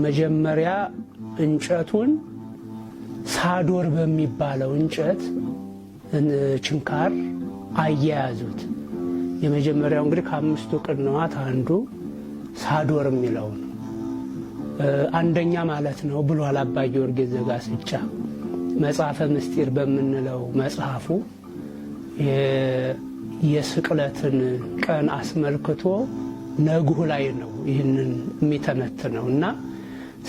መጀመሪያ እንጨቱን ሳዶር በሚባለው እንጨት ችንካር አያያዙት። የመጀመሪያው እንግዲህ ከአምስቱ ቅንዋት አንዱ ሳዶር የሚለው ነው። አንደኛ ማለት ነው ብሏል አባ ጊዮርጊስ ዘጋስጫ መጽሐፈ ምስጢር በምንለው መጽሐፉ የስቅለትን ቀን አስመልክቶ ነግሁ ላይ ነው ይህንን የሚተነትነው እና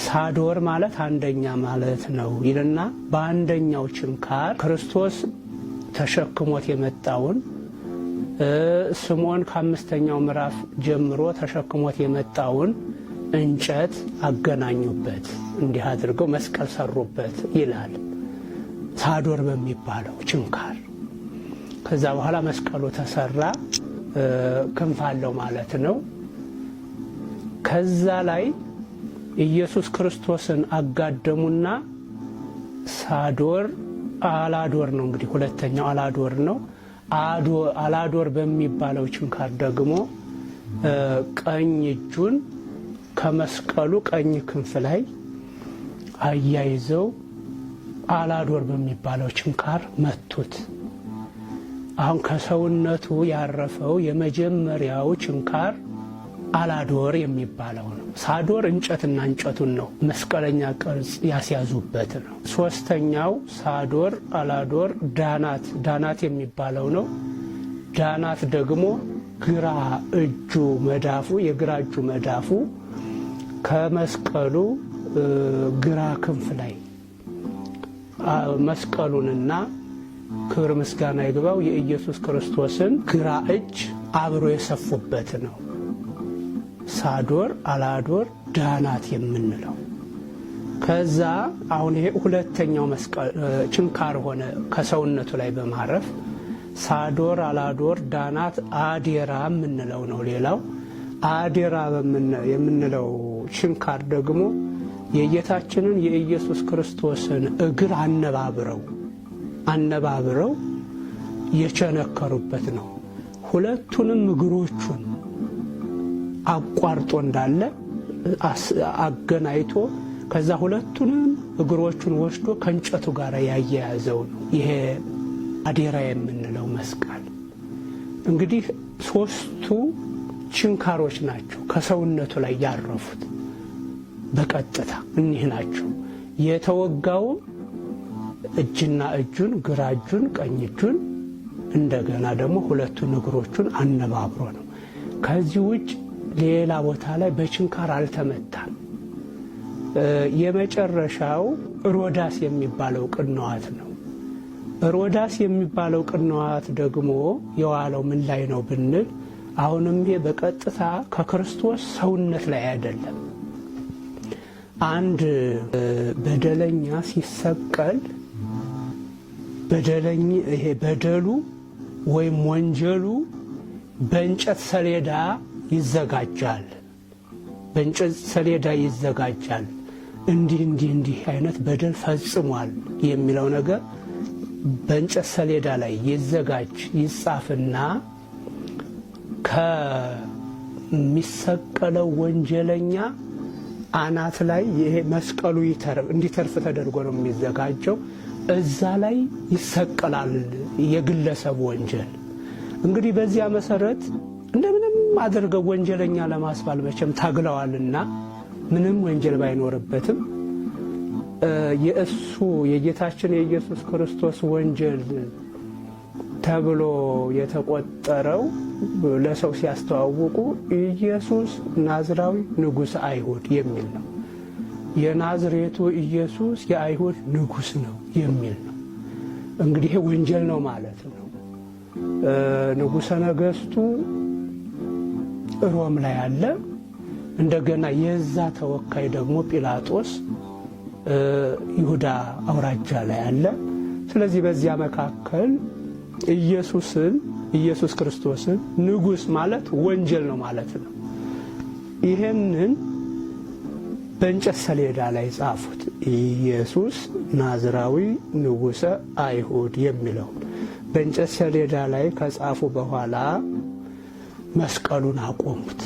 ሳዶር ማለት አንደኛ ማለት ነው ይልና በአንደኛው ችንካር ክርስቶስ ተሸክሞት የመጣውን ስምዖን ከአምስተኛው ምዕራፍ ጀምሮ ተሸክሞት የመጣውን እንጨት አገናኙበት፣ እንዲህ አድርገው መስቀል ሰሩበት ይላል ሳዶር በሚባለው ችንካር። ከዛ በኋላ መስቀሉ ተሰራ፣ ክንፍ አለው ማለት ነው። ከዛ ላይ ኢየሱስ ክርስቶስን አጋደሙና ሳዶር አላዶር ነው እንግዲህ ሁለተኛው አላዶር ነው። አላዶር በሚባለው ችንካር ደግሞ ቀኝ እጁን ከመስቀሉ ቀኝ ክንፍ ላይ አያይዘው አላዶር በሚባለው ችንካር መቱት። አሁን ከሰውነቱ ያረፈው የመጀመሪያው ችንካር አላዶር የሚባለው ነው። ሳዶር እንጨትና እንጨቱን ነው መስቀለኛ ቅርጽ ያስያዙበት ነው። ሶስተኛው ሳዶር አላዶር ዳናት የሚባለው ነው። ዳናት ደግሞ ግራ እጁ መዳፉ የግራ እጁ መዳፉ ከመስቀሉ ግራ ክንፍ ላይ መስቀሉንና ክብር ምስጋና ይግባው የኢየሱስ ክርስቶስን ግራ እጅ አብሮ የሰፉበት ነው። ሳዶር አላዶር ዳናት የምንለው። ከዛ አሁን ይሄ ሁለተኛው መስቀል ችንካር ሆነ ከሰውነቱ ላይ በማረፍ ሳዶር አላዶር ዳናት አዴራ የምንለው ነው። ሌላው አዴራ የምንለው ችንካር ደግሞ የጌታችንን የኢየሱስ ክርስቶስን እግር አነባብረው የቸነከሩበት ነው። ሁለቱንም እግሮቹን አቋርጦ እንዳለ አገናኝቶ ከዛ ሁለቱንም እግሮቹን ወስዶ ከእንጨቱ ጋር ያያያዘው ነው። ይሄ አዴራ የምንለው መስቀል እንግዲህ ሶስቱ ችንካሮች ናቸው ከሰውነቱ ላይ ያረፉት። በቀጥታ እኒህ ናቸው። የተወጋውም እጅና እጁን ግራ እጁን ቀኝ እጁን እንደገና ደግሞ ሁለቱን እግሮቹን አነባብሮ ነው። ከዚህ ውጭ ሌላ ቦታ ላይ በችንካር አልተመታም። የመጨረሻው ሮዳስ የሚባለው ቅንዋት ነው። ሮዳስ የሚባለው ቅንዋት ደግሞ የዋለው ምን ላይ ነው ብንል አሁንም ይሄ በቀጥታ ከክርስቶስ ሰውነት ላይ አይደለም። አንድ በደለኛ ሲሰቀል ይሄ በደሉ ወይም ወንጀሉ በእንጨት ሰሌዳ ይዘጋጃል። በእንጨት ሰሌዳ ይዘጋጃል። እንዲህ አይነት በደል ፈጽሟል የሚለው ነገር በእንጨት ሰሌዳ ላይ ይጻፍና ከሚሰቀለው ወንጀለኛ አናት ላይ ይሄ መስቀሉ እንዲተርፍ ተደርጎ ነው የሚዘጋጀው። እዛ ላይ ይሰቀላል የግለሰብ ወንጀል። እንግዲህ በዚያ መሰረት እንደምንም አድርገው ወንጀለኛ ለማስባል መቼም ታግለዋልና ምንም ወንጀል ባይኖርበትም የጌታችን የኢየሱስ ክርስቶስ ወንጀል ተብሎ የተቆጠረው ለሰው ሲያስተዋውቁ ኢየሱስ ናዝራዊ ንጉሥ አይሁድ የሚል ነው። የናዝሬቱ ኢየሱስ የአይሁድ ንጉሥ ነው የሚል ነው። እንግዲህ ወንጀል ነው ማለት ነው። ንጉሠ ነገሥቱ ሮም ላይ አለ። እንደገና የዛ ተወካይ ደግሞ ጲላጦስ ይሁዳ አውራጃ ላይ አለ። ስለዚህ በዚያ መካከል ኢየሱስ ክርስቶስን ንጉሥ ማለት ወንጀል ነው ማለት ነው። ይሄንን በእንጨት ሰሌዳ ላይ ጻፉት። ኢየሱስ ናዝራዊ ንጉሠ አይሁድ የሚለው በእንጨት ሰሌዳ ላይ ከጻፉ በኋላ መስቀሉን አቆሙት።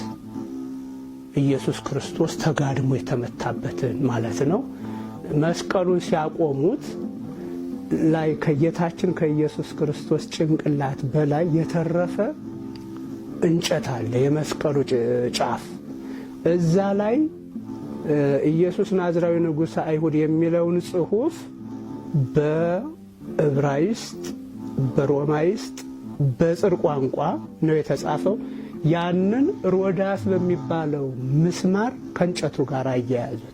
ኢየሱስ ክርስቶስ ተጋድሞ የተመታበትን ማለት ነው። መስቀሉን ሲያቆሙት ላይ ከጌታችን ከኢየሱስ ክርስቶስ ጭንቅላት በላይ የተረፈ እንጨት አለ፣ የመስቀሉ ጫፍ። እዛ ላይ ኢየሱስ ናዝራዊ ንጉሠ አይሁድ የሚለውን ጽሑፍ በዕብራይስጥ፣ በሮማይስጥ፣ በጽር ቋንቋ ነው የተጻፈው። ያንን ሮዳስ በሚባለው ምስማር ከእንጨቱ ጋር አያያዙት።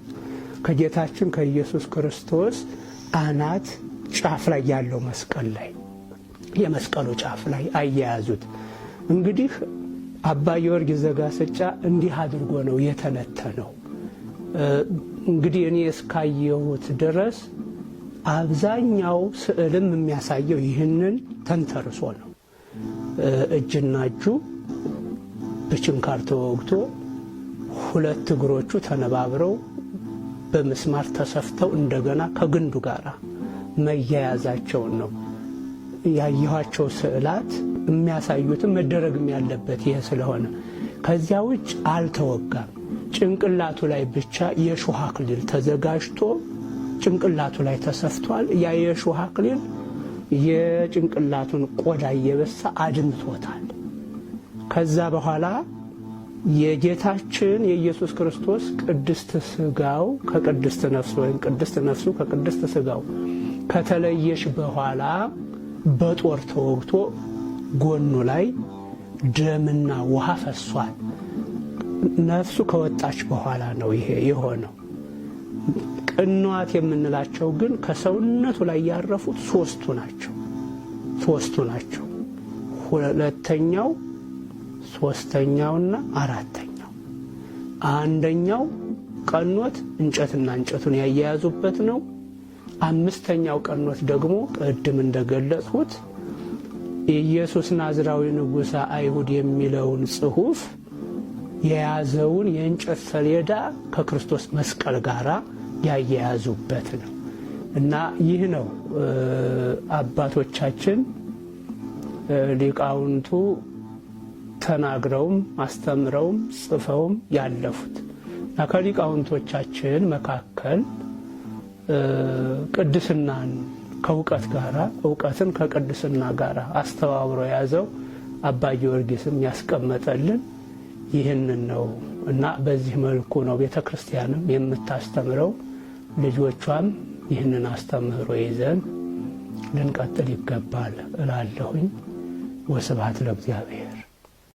ከጌታችን ከኢየሱስ ክርስቶስ አናት ጫፍ ላይ ያለው መስቀል ላይ የመስቀሉ ጫፍ ላይ አያያዙት። እንግዲህ አባ ጊዮርጊስ ዘጋስጫ እንዲህ አድርጎ ነው የተነተነው። እንግዲህ እኔ እስካየሁት ድረስ አብዛኛው ስዕልም የሚያሳየው ይህንን ተንተርሶ ነው። እጅና እጁ በችንካር ተወግቶ ሁለት እግሮቹ ተነባብረው በምስማር ተሰፍተው እንደገና ከግንዱ ጋር መያያዛቸውን ነው ያየኋቸው ስዕላት የሚያሳዩትም መደረግም ያለበት ይሄ ስለሆነ። ከዚያ ውጭ አልተወጋም። ጭንቅላቱ ላይ ብቻ የሾህ አክሊል ተዘጋጅቶ ጭንቅላቱ ላይ ተሰፍቷል። ያ የሾህ አክሊል የጭንቅላቱን ቆዳ እየበሳ አድምቶታል። ከዛ በኋላ የጌታችን የኢየሱስ ክርስቶስ ቅድስት ሥጋው ከቅድስት ነፍሱ ወይም ቅድስት ነፍሱ ከቅድስት ሥጋው ከተለየሽ በኋላ በጦር ተወግቶ ጎኑ ላይ ደምና ውሃ ፈሷል። ነፍሱ ከወጣች በኋላ ነው ይሄ የሆነው። ቅንዋት የምንላቸው ግን ከሰውነቱ ላይ ያረፉት ሶስቱ ናቸው። ሁለተኛው፣ ሶስተኛውና አራተኛው። አንደኛው ቀኖት እንጨትና እንጨቱን ያያያዙበት ነው። አምስተኛው ቀኖት ደግሞ ቅድም እንደገለጽሁት ኢየሱስ ናዝራዊ ንጉሠ አይሁድ የሚለውን ጽሑፍ የያዘውን የእንጨት ሰሌዳ ከክርስቶስ መስቀል ጋር ያያያዙበት ነው እና ይህ ነው አባቶቻችን ሊቃውንቱ ተናግረውም አስተምረውም ጽፈውም ያለፉት እና ከሊቃውንቶቻችን መካከል ቅድስናን ከእውቀት ጋር እውቀትን ከቅድስና ጋር አስተባብሮ የያዘው አባ ጊዮርጊስም ያስቀመጠልን ይህንን ነው እና በዚህ መልኩ ነው ቤተ ክርስቲያንም የምታስተምረው። ልጆቿም ይህንን አስተምህሮ ይዘን ልንቀጥል ይገባል እላለሁኝ። ወስብሐት ለእግዚአብሔር።